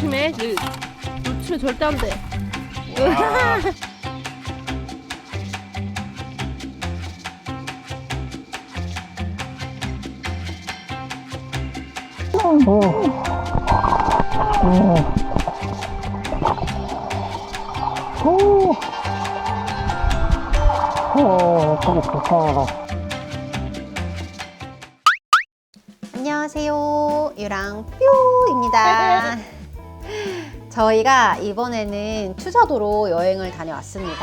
조심해. 놓치면 절대 안 돼. 안녕하세요, 유랑뾰입니다. 저희가 이번에는 추자도로 여행을 다녀왔습니다.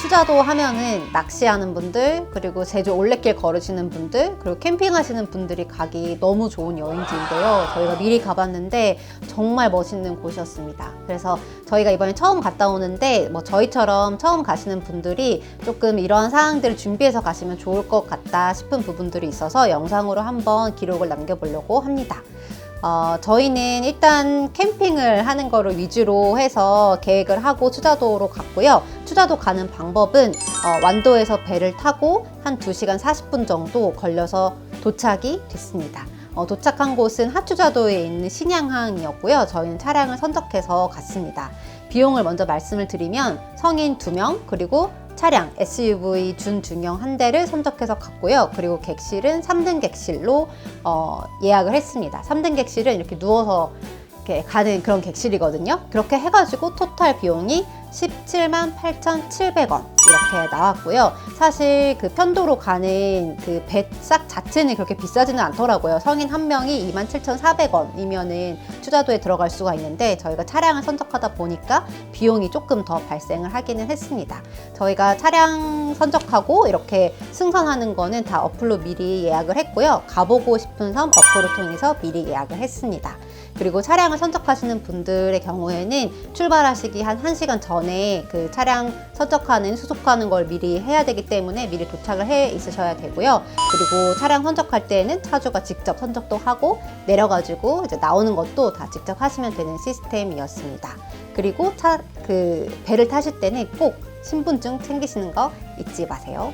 추자도 하면은 낚시하는 분들, 그리고 제주 올레길 걸으시는 분들, 그리고 캠핑하시는 분들이 가기 너무 좋은 여행지인데요. 저희가 미리 가봤는데 정말 멋있는 곳이었습니다. 그래서 저희가 이번에 처음 갔다 오는데 저희처럼 처음 가시는 분들이 조금 이러한 사항들을 준비해서 가시면 좋을 것 같다 싶은 부분들이 있어서 영상으로 한번 기록을 남겨보려고 합니다. 저희는 일단 캠핑을 하는 거를 위주로 해서 계획을 하고 추자도로 갔고요. 추자도 가는 방법은 완도에서 배를 타고 한 2시간 40분 정도 걸려서 도착이 됐습니다. 도착한 곳은 하추자도에 있는 신양항이었고요. 저희는 차량을 선적해서 갔습니다. 비용을 먼저 말씀을 드리면 성인 2명, 그리고 차량 SUV 준중형 1대를 선적해서 갔고요. 그리고 객실은 3등 객실로 예약을 했습니다. 3등 객실은 이렇게 누워서 이렇게 가는 그런 객실이거든요. 그렇게 해가지고 토탈 비용이 17만 8,700원 이렇게 나왔고요. 사실 그 편도로 가는 그 배싹 자체는 그렇게 비싸지는 않더라고요. 성인 한 명이 27,400원이면은 추자도에 들어갈 수가 있는데 저희가 차량을 선적하다 보니까 비용이 조금 더 발생을 하기는 했습니다. 저희가 차량 선적하고 이렇게 승선하는 거는 다 어플로 미리 예약을 했고요. 가보고 싶은 섬 어플을 통해서 미리 예약을 했습니다. 그리고 차량을 선적하시는 분들의 경우에는 출발하시기 한 1시간 전에 그 차량 선적하는, 수속하는 걸 미리 해야 되기 때문에 미리 도착을 해 있으셔야 되고요. 그리고 차량 선적할 때는 차주가 직접 선적도 하고 내려가지고 이제 나오는 것도 다 직접 하시면 되는 시스템이었습니다. 그리고 배를 타실 때는 꼭 신분증 챙기시는 거 잊지 마세요.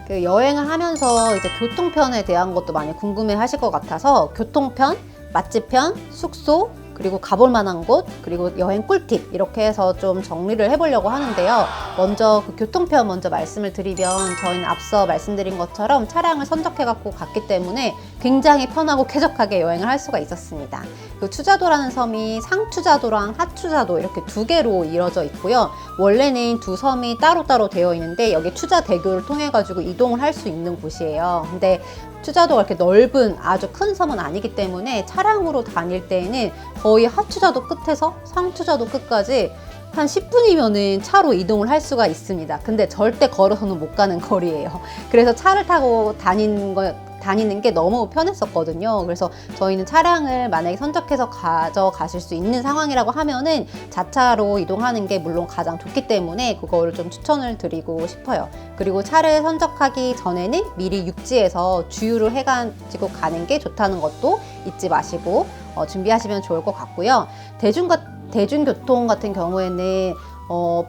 그 여행을 하면서 이제 교통편에 대한 것도 많이 궁금해 하실 것 같아서 교통편, 맛집편, 숙소, 그리고 가볼 만한 곳, 그리고 여행 꿀팁 이렇게 해서 좀 정리를 해보려고 하는데요. 먼저 그 교통편 먼저 말씀을 드리면 저희는 앞서 말씀드린 것처럼 차량을 선적해 갖고 갔기 때문에 굉장히 편하고 쾌적하게 여행을 할 수가 있었습니다. 그 추자도라는 섬이 상추자도랑 하추자도 이렇게 2개로 이루어져 있고요. 원래는 2 섬이 따로따로 되어 있는데 여기 추자대교를 통해 가지고 이동을 할 수 있는 곳이에요. 근데 추자도가 이렇게 넓은 아주 큰 섬은 아니기 때문에 차량으로 다닐 때에는 거의 하추자도 끝에서 상추자도 끝까지 한 10분이면은 차로 이동을 할 수가 있습니다. 근데 절대 걸어서는 못 가는 거리예요. 그래서 차를 타고 다니는 게 너무 편했었거든요. 그래서 저희는 차량을 만약에 선적해서 가져가실 수 있는 상황이라고 하면은 자차로 이동하는 게 물론 가장 좋기 때문에 그거를 좀 추천을 드리고 싶어요. 그리고 차를 선적하기 전에는 미리 육지에서 주유를 해가지고 가는 게 좋다는 것도 잊지 마시고 준비하시면 좋을 것 같고요. 대중교통 같은 경우에는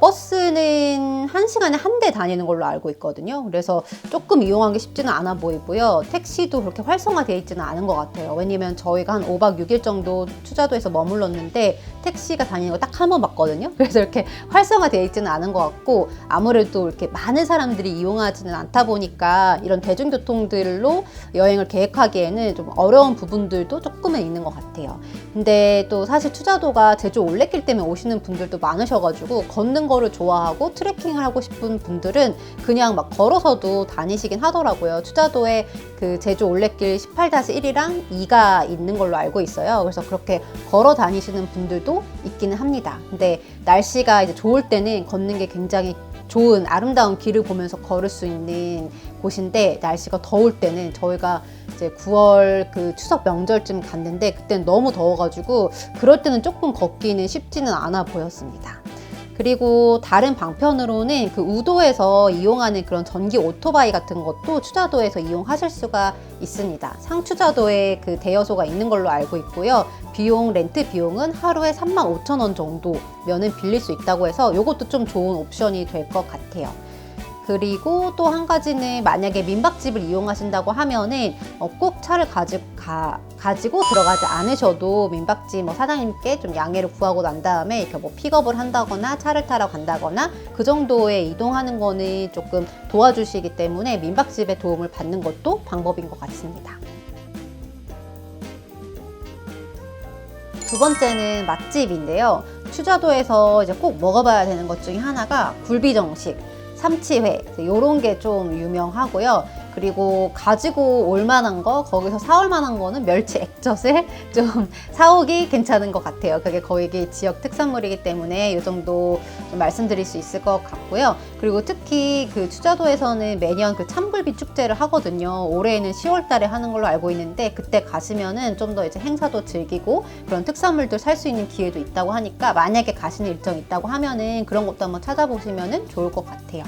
버스는 1시간에 1대 다니는 걸로 알고 있거든요. 그래서 조금 이용하기 쉽지는 않아 보이고요. 택시도 그렇게 활성화되어 있지는 않은 것 같아요. 왜냐면 저희가 한 5박 6일 정도 추자도에서 머물렀는데 택시가 다니는 거 딱 한 번 봤거든요. 그래서 이렇게 활성화되어 있지는 않은 것 같고 아무래도 이렇게 많은 사람들이 이용하지는 않다 보니까 이런 대중교통들로 여행을 계획하기에는 좀 어려운 부분들도 조금은 있는 것 같아요. 근데 또 사실 추자도가 제주 올레길 때문에 오시는 분들도 많으셔가지고 걷는 거를 좋아하고 트레킹을 하고 싶은 분들은 그냥 막 걸어서도 다니시긴 하더라고요. 추자도에 그 제주 올레길 18-1이랑 2가 있는 걸로 알고 있어요. 그래서 그렇게 걸어 다니시는 분들도 있기는 합니다. 근데 날씨가 이제 좋을 때는 걷는 게 굉장히 좋은 아름다운 길을 보면서 걸을 수 있는 곳인데 날씨가 더울 때는 저희가 이제 9월 그 추석 명절쯤 갔는데 그때는 너무 더워가지고 그럴 때는 조금 걷기는 쉽지는 않아 보였습니다. 그리고 다른 방편으로는 그 우도에서 이용하는 그런 전기 오토바이 같은 것도 추자도에서 이용하실 수가 있습니다. 상추자도에 그 대여소가 있는 걸로 알고 있고요. 렌트 비용은 하루에 35,000원 정도면은 빌릴 수 있다고 해서 이것도 좀 좋은 옵션이 될 것 같아요. 그리고 또 한 가지는 만약에 민박집을 이용하신다고 하면은 꼭 차를 가지고 들어가지 않으셔도 민박집 사장님께 좀 양해를 구하고 난 다음에 이렇게 픽업을 한다거나 차를 타러 간다거나 그 정도의 이동하는 거는 조금 도와주시기 때문에 민박집의 도움을 받는 것도 방법인 것 같습니다. 두 번째는 맛집인데요. 추자도에서 이제 꼭 먹어봐야 되는 것 중에 하나가 굴비정식, 삼치회 이런 게 좀 유명하고요. 그리고 가지고 올 만한 거, 거기서 사올 만한 거는 멸치 액젓을 좀 사오기 괜찮은 것 같아요. 그게 거기 지역 특산물이기 때문에 이 정도 좀 말씀드릴 수 있을 것 같고요. 그리고 특히 그 추자도에서는 매년 그 참굴비 축제를 하거든요. 올해는 10월 달에 하는 걸로 알고 있는데 그때 가시면은 좀 더 이제 행사도 즐기고 그런 특산물들 살 수 있는 기회도 있다고 하니까 만약에 가시는 일정이 있다고 하면은 그런 것도 한번 찾아보시면은 좋을 것 같아요.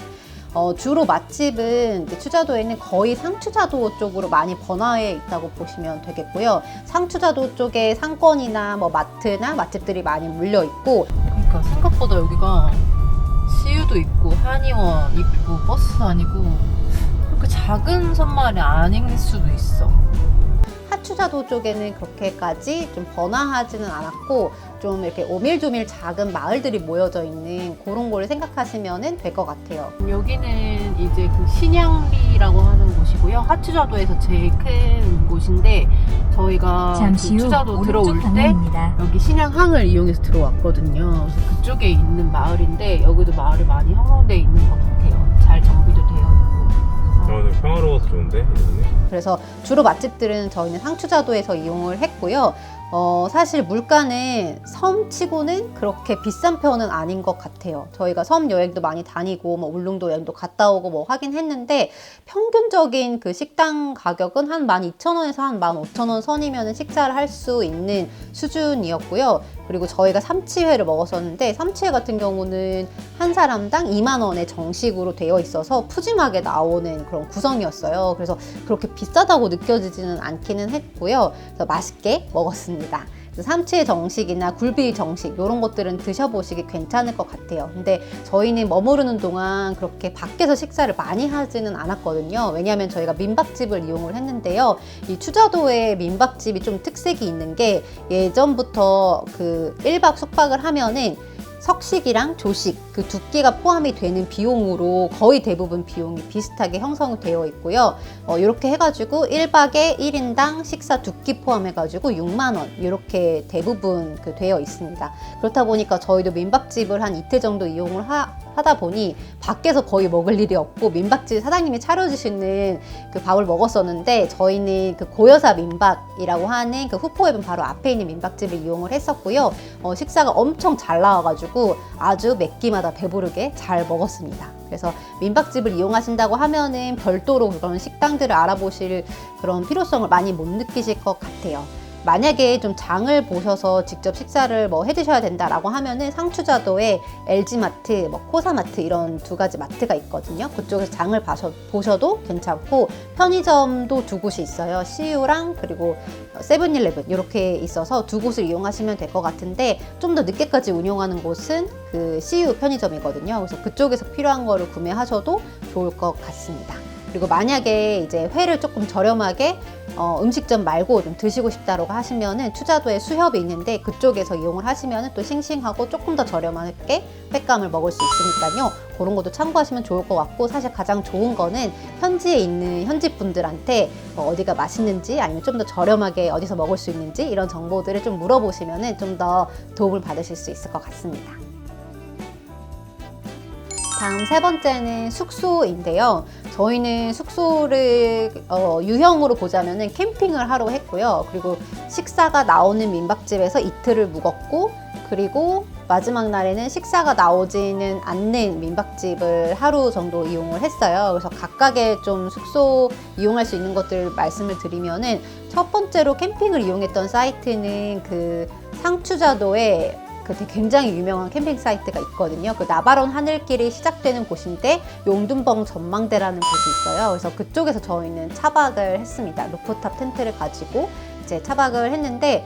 주로 맛집은 추자도에는 거의 상추자도 쪽으로 많이 번화해 있다고 보시면 되겠고요. 상추자도 쪽에 상권이나 마트나 맛집들이 많이 물려 있고, 그러니까 생각보다 여기가 CU도 있고 한의원 있고 버스 다니고 그렇게 작은 섬마을이 아닐 수도 있어. 하추자도 쪽에는 그렇게까지 좀 번화하지는 않았고 좀 이렇게 오밀조밀 작은 마을들이 모여져 있는 그런 거를 생각하시면 될 것 같아요. 여기는 이제 그 신양리라고 하는 곳이고요. 하추자도에서 제일 큰 곳인데 저희가 잠시 그 후 추자도 오른쪽 들어올 때 방향입니다. 여기 신양항을 이용해서 들어왔거든요. 그래서 그쪽에 있는 마을인데 여기도 마을이 많이 형성되어 있는 것 같아요. 잘 정비도 되어 있고. 좀 평화로워서 좋은데 이거는? 그래서 주로 맛집들은 저희는 상추자도에서 이용을 했고요. 사실 물가는 섬치고는 그렇게 비싼 편은 아닌 것 같아요. 저희가 섬 여행도 많이 다니고 울릉도 여행도 갔다 오고 하긴 했는데 평균적인 그 식당 가격은 한 12,000원에서 한 15,000원 선이면 식사를 할 수 있는 수준이었고요. 그리고 저희가 삼치회를 먹었었는데 삼치회 같은 경우는 한 사람당 2만 원의 정식으로 되어 있어서 푸짐하게 나오는 그런 구성이었어요. 그래서 그렇게 비싸다고 느껴지지는 않기는 했고요. 그래서 맛있게 먹었습니다. 삼치회 정식이나 굴비 정식 이런 것들은 드셔보시기 괜찮을 것 같아요. 근데 저희는 머무르는 동안 그렇게 밖에서 식사를 많이 하지는 않았거든요. 왜냐하면 저희가 민박집을 이용을 했는데요. 이 추자도의 민박집이 좀 특색이 있는 게 예전부터 그 1박 숙박을 하면은 석식이랑 조식 그 두 끼가 포함이 되는 비용으로 거의 대부분 비용이 비슷하게 형성되어 있고요. 이렇게 해가지고 1박에 1인당 식사 두 끼 포함해가지고 6만 원 이렇게 대부분 되어 있습니다. 그렇다 보니까 저희도 민박집을 한 이틀 정도 이용을 하다 보니 밖에서 거의 먹을 일이 없고 민박집 사장님이 차려주시는 그 밥을 먹었었는데 저희는 그 고여사 민박이라고 하는 그 후포해변 바로 앞에 있는 민박집을 이용을 했었고요. 식사가 엄청 잘 나와가지고 아주 몇 끼마다 배부르게 잘 먹었습니다. 그래서 민박집을 이용하신다고 하면은 별도로 그런 식당들을 알아보실 그런 필요성을 많이 못 느끼실 것 같아요. 만약에 좀 장을 보셔서 직접 식사를 해드셔야 된다라고 하면은 상추자도에 LG마트, 코사마트 이런 두 가지 마트가 있거든요. 그쪽에서 장을 보셔도 괜찮고 편의점도 두 곳이 있어요. CU랑 그리고 세븐일레븐 이렇게 있어서 두 곳을 이용하시면 될 것 같은데 좀 더 늦게까지 운영하는 곳은 그 CU 편의점이거든요. 그래서 그쪽에서 필요한 거를 구매하셔도 좋을 것 같습니다. 그리고 만약에 이제 회를 조금 저렴하게 음식점 말고 좀 드시고 싶다고 하시면은 추자도에 수협이 있는데 그쪽에서 이용을 하시면은 또 싱싱하고 조금 더 저렴하게 횟감을 먹을 수 있으니까요. 그런 것도 참고하시면 좋을 것 같고 사실 가장 좋은 거는 현지에 있는 현지 분들한테 어디가 맛있는지 아니면 좀 더 저렴하게 어디서 먹을 수 있는지 이런 정보들을 좀 물어보시면은 좀 더 도움을 받으실 수 있을 것 같습니다. 다음 세 번째는 숙소인데요. 저희는 숙소를 유형으로 보자면은 캠핑을 하러 했고요. 그리고 식사가 나오는 민박집에서 이틀을 묵었고, 그리고 마지막 날에는 식사가 나오지는 않는 민박집을 하루 정도 이용을 했어요. 그래서 각각의 좀 숙소 이용할 수 있는 것들을 말씀을 드리면은 첫 번째로 캠핑을 이용했던 사이트는 그 상추자도에 굉장히 유명한 캠핑 사이트가 있거든요. 그 나바론 하늘길이 시작되는 곳인데 용둔벙 전망대라는 곳이 있어요. 그래서 그쪽에서 저희는 차박을 했습니다. 루프탑 텐트를 가지고 이제 차박을 했는데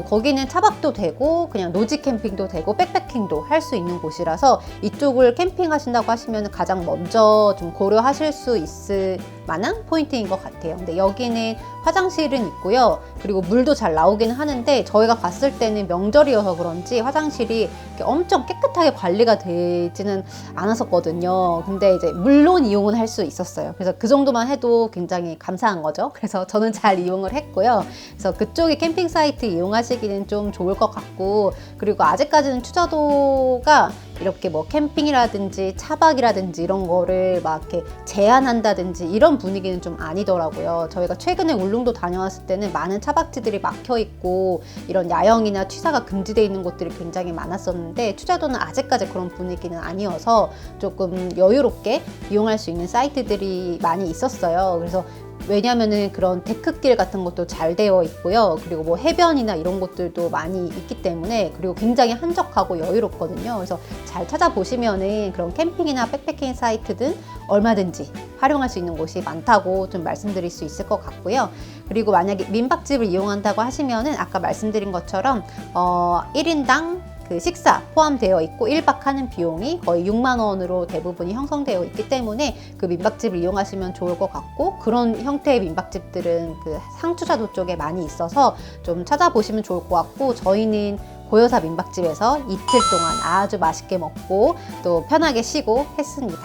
거기는 차박도 되고 그냥 노지 캠핑도 되고 백패킹도 할 수 있는 곳이라서 이쪽을 캠핑하신다고 하시면 가장 먼저 좀 고려하실 수 있을 만한 포인트인 것 같아요. 근데 여기는 화장실은 있고요. 그리고 물도 잘 나오기는 하는데 저희가 갔을 때는 명절이어서 그런지 화장실이 이렇게 엄청 깨끗하게 관리가 되지는 않았었거든요. 근데 이제 물론 이용은 할 수 있었어요. 그래서 그 정도만 해도 굉장히 감사한 거죠. 그래서 저는 잘 이용을 했고요. 그래서 그쪽에 캠핑 사이트 이용하시기는 좀 좋을 것 같고, 그리고 아직까지는 추자도가 이렇게 뭐 캠핑이라든지 차박이라든지 이런 거를 막 이렇게 제한한다든지 이런 분위기는 좀 아니더라고요. 저희가 최근에 울릉도 다녀왔을 때는 많은 차박지들이 막혀 있고 이런 야영이나 취사가 금지되어 있는 곳들이 굉장히 많았었는데 추자도는 아직까지 그런 분위기는 아니어서 조금 여유롭게 이용할 수 있는 사이트들이 많이 있었어요. 그래서 왜냐면은 그런 데크길 같은 것도 잘 되어 있고요. 그리고 뭐 해변이나 이런 곳들도 많이 있기 때문에, 그리고 굉장히 한적하고 여유롭거든요. 그래서 잘 찾아보시면은 그런 캠핑이나 백패킹 사이트든 얼마든지 활용할 수 있는 곳이 많다고 좀 말씀드릴 수 있을 것 같고요. 그리고 만약에 민박집을 이용한다고 하시면은 아까 말씀드린 것처럼 1인당 그 식사 포함되어 있고 1박 하는 비용이 거의 6만 원으로 대부분이 형성되어 있기 때문에 그 민박집을 이용하시면 좋을 것 같고, 그런 형태의 민박집들은 그 상추자도 쪽에 많이 있어서 좀 찾아보시면 좋을 것 같고, 저희는 고여사 민박집에서 이틀 동안 아주 맛있게 먹고 또 편하게 쉬고 했습니다.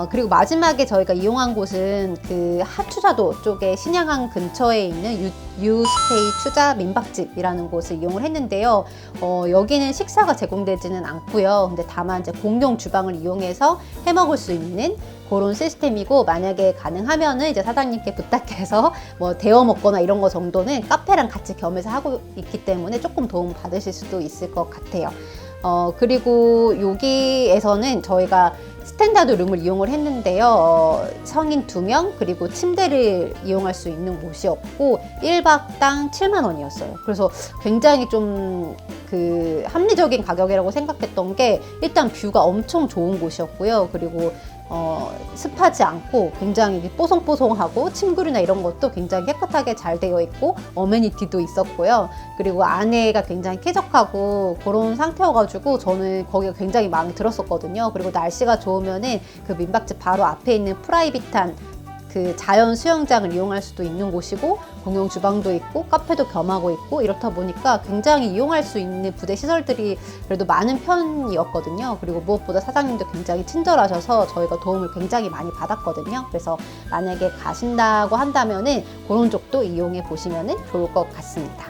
그리고 마지막에 저희가 이용한 곳은 그 하추자도 쪽에 신양항 근처에 있는 유스테이 추자 민박집이라는 곳을 이용을 했는데요. 여기는 식사가 제공되지는 않고요. 근데 다만 이제 공용 주방을 이용해서 해 먹을 수 있는 그런 시스템이고, 만약에 가능하면은 이제 사장님께 부탁해서 뭐 데워 먹거나 이런 거 정도는 카페랑 같이 겸해서 하고 있기 때문에 조금 도움 받으실 수도 있을 것 같아요. 그리고 여기에서는 저희가 스탠다드 룸을 이용을 했는데요. 성인 2명 그리고 침대를 이용할 수 있는 곳이었고 1박당 7만 원이었어요. 그래서 굉장히 좀 그 합리적인 가격이라고 생각했던 게, 일단 뷰가 엄청 좋은 곳이었고요. 그리고 습하지 않고 굉장히 뽀송뽀송하고 침구류나 이런 것도 굉장히 깨끗하게 잘 되어 있고 어메니티도 있었고요. 그리고 안에가 굉장히 쾌적하고 그런 상태여가지고 저는 거기가 굉장히 마음에 들었었거든요. 그리고 날씨가 좋으면은 그 민박집 바로 앞에 있는 프라이빗한 그 자연 수영장을 이용할 수도 있는 곳이고 공용 주방도 있고 카페도 겸하고 있고 이렇다 보니까 굉장히 이용할 수 있는 부대 시설들이 그래도 많은 편이었거든요. 그리고 무엇보다 사장님도 굉장히 친절하셔서 저희가 도움을 굉장히 많이 받았거든요. 그래서 만약에 가신다고 한다면은 그런 쪽도 이용해 보시면은 좋을 것 같습니다.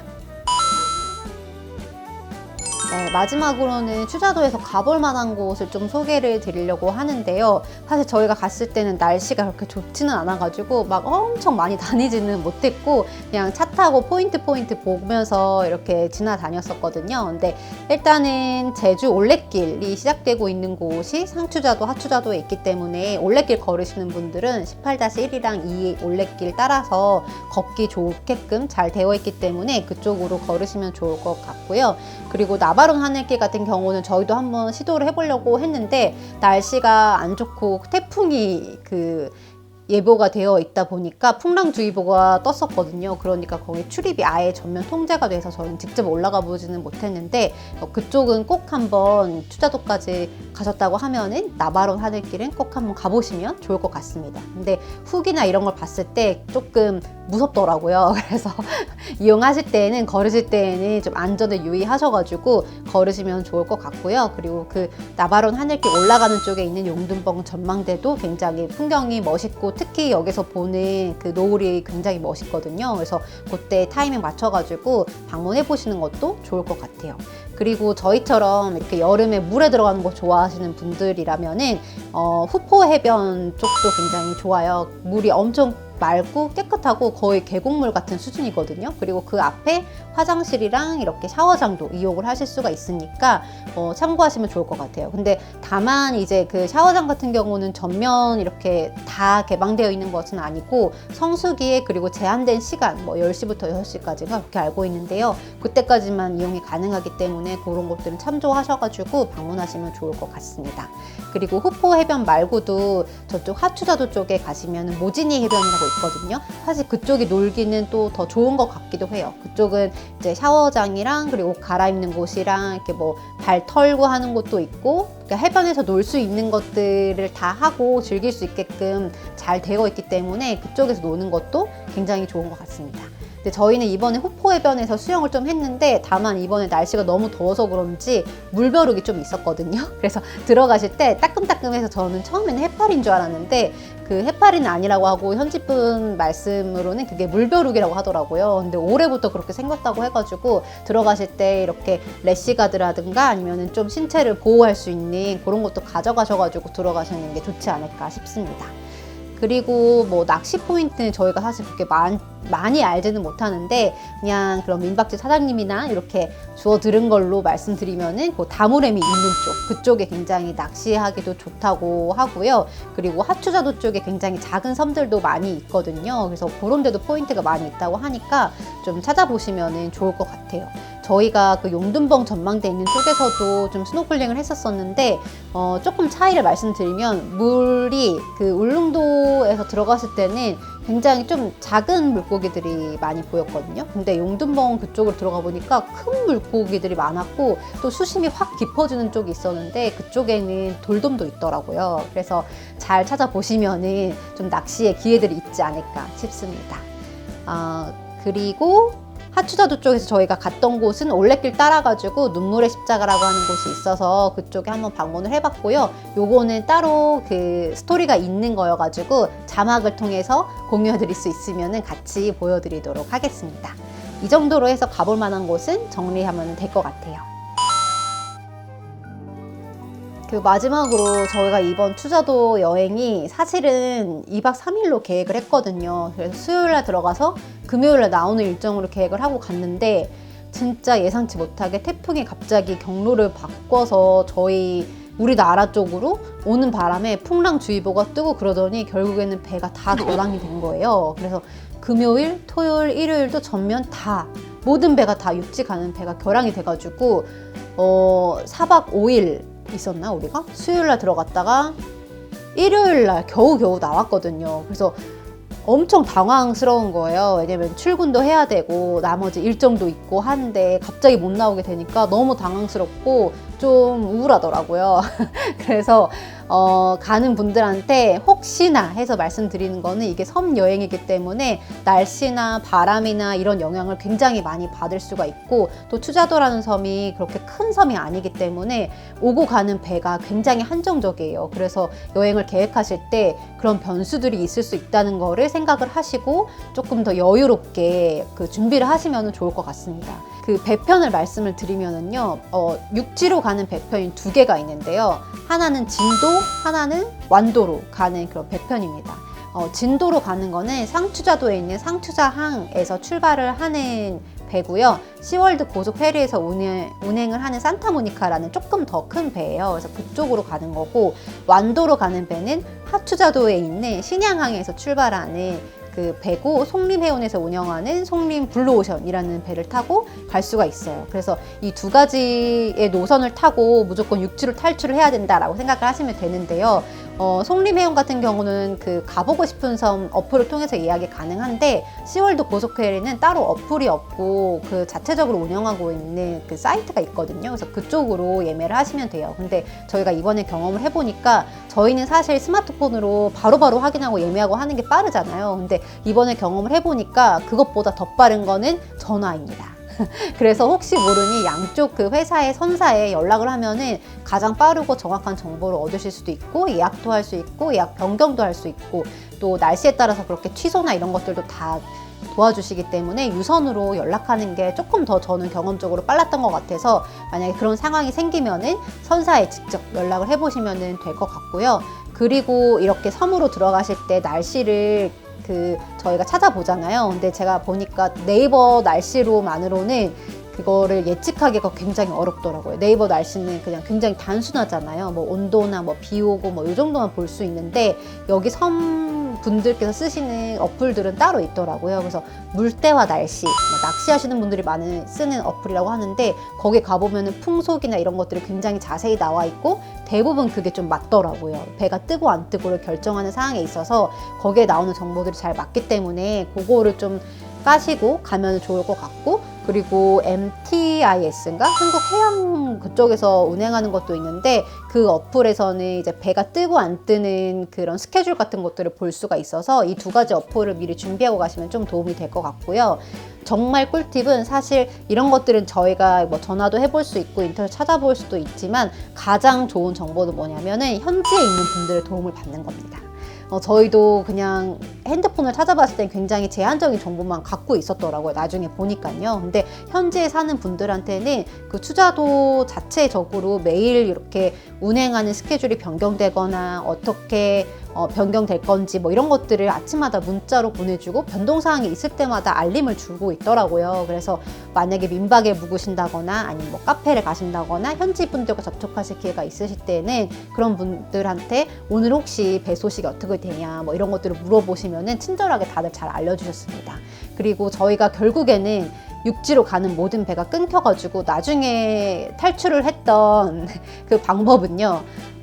네, 마지막으로는 추자도에서 가볼 만한 곳을 좀 소개를 드리려고 하는데요. 사실 저희가 갔을 때는 날씨가 그렇게 좋지는 않아가지고 막 엄청 많이 다니지는 못했고 그냥 차 타고 포인트 보면서 이렇게 지나다녔었거든요. 근데 일단은 제주 올레길이 시작되고 있는 곳이 상추자도, 하추자도에 있기 때문에 올레길 걸으시는 분들은 18-1이랑 2 올레길 따라서 걷기 좋게끔 잘 되어 있기 때문에 그쪽으로 걸으시면 좋을 것 같고요. 그리고 나바론 하늘길 같은 경우는 저희도 한번 시도를 해보려고 했는데 날씨가 안 좋고 태풍이 예보가 되어 있다 보니까 풍랑주의보가 떴었거든요. 그러니까 거기 출입이 아예 전면 통제가 돼서 저는 직접 올라가 보지는 못했는데 그쪽은 꼭 한번 추자도까지 가셨다고 하면은 나바론 하늘길은 꼭 한번 가보시면 좋을 것 같습니다. 근데 후기나 이런 걸 봤을 때 조금 무섭더라고요. 그래서 이용하실 때는, 걸으실 때는 좀 안전을 유의하셔가지고 걸으시면 좋을 것 같고요. 그리고 그 나바론 하늘길 올라가는 쪽에 있는 용둔봉 전망대도 굉장히 풍경이 멋있고 특히 여기서 보는 그 노을이 굉장히 멋있거든요. 그래서 그때 타이밍 맞춰가지고 방문해 보시는 것도 좋을 것 같아요. 그리고 저희처럼 이렇게 여름에 물에 들어가는 거 좋아하시는 분들이라면은 후포 해변 쪽도 굉장히 좋아요. 물이 엄청 맑고 깨끗하고 거의 계곡물 같은 수준이거든요. 그리고 그 앞에 화장실이랑 이렇게 샤워장도 이용을 하실 수가 있으니까 참고하시면 좋을 것 같아요. 근데 다만 이제 그 샤워장 같은 경우는 전면 이렇게 다 개방되어 있는 것은 아니고 성수기에 그리고 제한된 시간 뭐 10시부터 6시까지가 그렇게 알고 있는데요. 그때까지만 이용이 가능하기 때문에 그런 것들은 참조하셔가지고 방문하시면 좋을 것 같습니다. 그리고 후포 해변 말고도 저쪽 하추자도 쪽에 가시면 모지니 해변이라고 있거든요. 사실 그쪽이 놀기는 또 더 좋은 것 같기도 해요. 그쪽은 이제 샤워장이랑 그리고 옷 갈아입는 곳이랑 이렇게 뭐 발 털고 하는 곳도 있고, 그러니까 해변에서 놀 수 있는 것들을 다 하고 즐길 수 있게끔 잘 되어 있기 때문에 그쪽에서 노는 것도 굉장히 좋은 것 같습니다. 근데 저희는 이번에 후포해변에서 수영을 좀 했는데, 다만 이번에 날씨가 너무 더워서 그런지 물벼룩이 좀 있었거든요. 그래서 들어가실 때 따끔따끔해서 저는 처음에는 해파리인 줄 알았는데 그 해파리는 아니라고 하고 현지분 말씀으로는 그게 물벼룩이라고 하더라고요. 근데 올해부터 그렇게 생겼다고 해가지고 들어가실 때 이렇게 래시가드라든가 아니면은 좀 신체를 보호할 수 있는 그런 것도 가져가셔가지고 들어가시는 게 좋지 않을까 싶습니다. 그리고 뭐 낚시 포인트는 저희가 사실 그렇게 많이 알지는 못하는데, 그냥 그런 민박집 사장님이나 이렇게 주워 들은 걸로 말씀드리면은 그 다무레미 있는 쪽, 그쪽에 굉장히 낚시하기도 좋다고 하고요. 그리고 하추자도 쪽에 굉장히 작은 섬들도 많이 있거든요. 그래서 그런 데도 포인트가 많이 있다고 하니까 좀 찾아보시면은 좋을 것 같아요. 저희가 그 용둔봉 전망대 있는 쪽에서도 좀 스노클링을 했었었는데, 조금 차이를 말씀드리면, 물이 그 울릉도에서 들어갔을 때는 굉장히 좀 작은 물고기들이 많이 보였거든요. 근데 용둔봉 그쪽으로 들어가 보니까 큰 물고기들이 많았고, 또 수심이 확 깊어지는 쪽이 있었는데 그쪽에는 돌돔도 있더라고요. 그래서 잘 찾아보시면은 좀 낚시의 기회들이 있지 않을까 싶습니다. 그리고 하추자도 쪽에서 저희가 갔던 곳은 올레길 따라가지고 눈물의 십자가라고 하는 곳이 있어서 그쪽에 한번 방문을 해봤고요. 요거는 따로 그 스토리가 있는 거여가지고 자막을 통해서 공유해드릴 수 있으면 같이 보여드리도록 하겠습니다. 이 정도로 해서 가볼 만한 곳은 정리하면 될 것 같아요. 그 마지막으로 저희가 이번 추자도 여행이 사실은 2박 3일로 계획을 했거든요. 그래서 수요일날 들어가서 금요일날 나오는 일정으로 계획을 하고 갔는데, 진짜 예상치 못하게 태풍이 갑자기 경로를 바꿔서 우리나라 쪽으로 오는 바람에 풍랑주의보가 뜨고 그러더니 결국에는 배가 다 결항이 된 거예요. 그래서 금요일, 토요일, 일요일도 전면 다 모든 배가 다 육지 가는 배가 결항이 돼가지고 4박 5일 있었나 우리가? 수요일날 들어갔다가 일요일날 겨우겨우 나왔거든요. 그래서 엄청 당황스러운 거예요. 왜냐면 출근도 해야 되고 나머지 일정도 있고 하는데 갑자기 못 나오게 되니까 너무 당황스럽고 좀 우울하더라고요. 그래서 가는 분들한테 혹시나 해서 말씀드리는 거는, 이게 섬 여행이기 때문에 날씨나 바람이나 이런 영향을 굉장히 많이 받을 수가 있고, 또 추자도라는 섬이 그렇게 큰 섬이 아니기 때문에 오고 가는 배가 굉장히 한정적이에요. 그래서 여행을 계획하실 때 그런 변수들이 있을 수 있다는 거를 생각을 하시고 조금 더 여유롭게 그 준비를 하시면 좋을 것 같습니다. 그 배편을 말씀을 드리면은요, 육지로 가는 배편이 2개가 있는데요. 하나는 진도, 하나는 완도로 가는 그런 배편입니다. 진도로 가는 거는 상추자도에 있는 상추자항에서 출발을 하는 배고요. 시월드 고속 페리에서 운행을 하는 산타모니카라는 조금 더 큰 배예요. 그래서 그쪽으로 가는 거고, 완도로 가는 배는 하추자도에 있는 신양항에서 출발하는 그 배고, 송림해운에서 운영하는 송림 블루오션이라는 배를 타고 갈 수가 있어요. 그래서 이 2가지의 노선을 타고 무조건 육지로 탈출을 해야 된다라고 생각을 하시면 되는데요. 송림해운 같은 경우는 그 가보고 싶은 섬 어플을 통해서 예약이 가능한데, 시월드 고속페리는 따로 어플이 없고 그 자체적으로 운영하고 있는 그 사이트가 있거든요. 그래서 그쪽으로 예매를 하시면 돼요. 근데 저희가 이번에 경험을 해보니까, 저희는 사실 스마트폰으로 바로바로 확인하고 예매하고 하는 게 빠르잖아요. 근데 이번에 경험을 해보니까 그것보다 더 빠른 거는 전화입니다. 그래서 혹시 모르니 양쪽 그 회사의 선사에 연락을 하면은 가장 빠르고 정확한 정보를 얻으실 수도 있고, 예약도 할 수 있고, 예약 변경도 할 수 있고, 또 날씨에 따라서 그렇게 취소나 이런 것들도 다 도와주시기 때문에 유선으로 연락하는 게 조금 더 저는 경험적으로 빨랐던 것 같아서, 만약에 그런 상황이 생기면은 선사에 직접 연락을 해보시면 될 것 같고요. 그리고 이렇게 섬으로 들어가실 때 날씨를 저희가 찾아보잖아요. 근데 제가 보니까 네이버 날씨로만으로는 그거를 예측하기가 굉장히 어렵더라고요. 네이버 날씨는 그냥 굉장히 단순하잖아요. 뭐 온도나 뭐 비 오고 뭐 이 정도만 볼 수 있는데, 여기 섬 분들께서 쓰시는 어플들은 따로 있더라고요. 그래서 물때와 날씨, 낚시하시는 분들이 많이 쓰는 어플이라고 하는데 거기 가보면 풍속이나 이런 것들이 굉장히 자세히 나와 있고 대부분 그게 좀 맞더라고요. 배가 뜨고 안 뜨고를 결정하는 사항에 있어서 거기에 나오는 정보들이 잘 맞기 때문에 그거를 좀 까시고 가면 좋을 것 같고, 그리고 MTIS인가? 한국해양 그쪽에서 운행하는 것도 있는데 그 어플에서는 이제 배가 뜨고 안 뜨는 그런 스케줄 같은 것들을 볼 수가 있어서 이 두 가지 어플을 미리 준비하고 가시면 좀 도움이 될 것 같고요. 정말 꿀팁은 사실 이런 것들은 저희가 뭐 전화도 해볼 수 있고 인터넷 찾아볼 수도 있지만 가장 좋은 정보는 뭐냐면은 현지에 있는 분들의 도움을 받는 겁니다. 저희도 그냥 핸드폰을 찾아봤을 땐 굉장히 제한적인 정보만 갖고 있었더라고요. 나중에 보니까요. 근데 현지에 사는 분들한테는 그 투자도 자체적으로 매일 이렇게 운행하는 스케줄이 변경되거나 어떻게 변경될 건지 뭐 이런 것들을 아침마다 문자로 보내주고 변동사항이 있을 때마다 알림을 주고 있더라고요. 그래서 만약에 민박에 묵으신다거나 아니면 뭐 카페를 가신다거나 현지 분들과 접촉하실 기회가 있으실 때는 그런 분들한테 오늘 혹시 배 소식이 어떻게 되냐 뭐 이런 것들을 물어보시면은 친절하게 다들 잘 알려주셨습니다. 그리고 저희가 결국에는 육지로 가는 모든 배가 끊겨가지고 나중에 탈출을 했던 그 방법은요,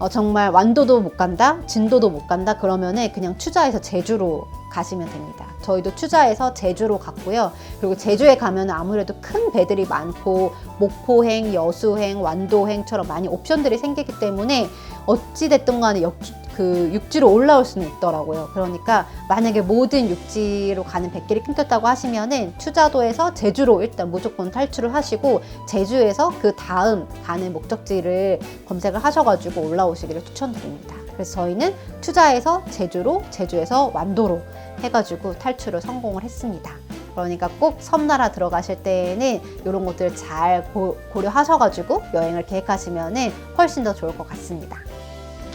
정말 완도도 못 간다, 진도도 못 간다 그러면은 그냥 투자해서 제주로 가시면 됩니다. 저희도 투자해서 제주로 갔고요. 그리고 제주에 가면 아무래도 큰 배들이 많고 목포행, 여수행, 완도행처럼 많이 옵션들이 생기기 때문에 어찌됐든 간에 육지로 올라올 수는 있더라고요. 그러니까 만약에 모든 육지로 가는 배길이 끊겼다고 하시면은 투자도에서 제주로 일단 무조건 탈출을 하시고 제주에서 그 다음 가는 목적지를 검색을 하셔가지고 올라오시기를 추천드립니다. 그래서 저희는 투자에서 제주로, 제주에서 완도로 해가지고 탈출을 성공을 했습니다. 그러니까 꼭 섬나라 들어가실 때에는 이런 것들을 잘 고려하셔가지고 여행을 계획하시면은 훨씬 더 좋을 것 같습니다.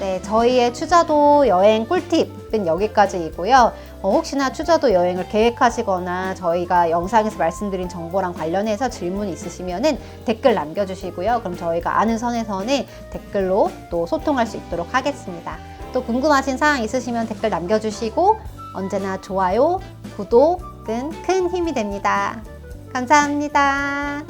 네, 저희의 추자도 여행 꿀팁은 여기까지이고요. 혹시나 추자도 여행을 계획하시거나 저희가 영상에서 말씀드린 정보랑 관련해서 질문이 있으시면은 댓글 남겨주시고요. 그럼 저희가 아는 선에서는 댓글로 또 소통할 수 있도록 하겠습니다. 또 궁금하신 사항 있으시면 댓글 남겨주시고 언제나 좋아요, 구독은 큰 힘이 됩니다. 감사합니다.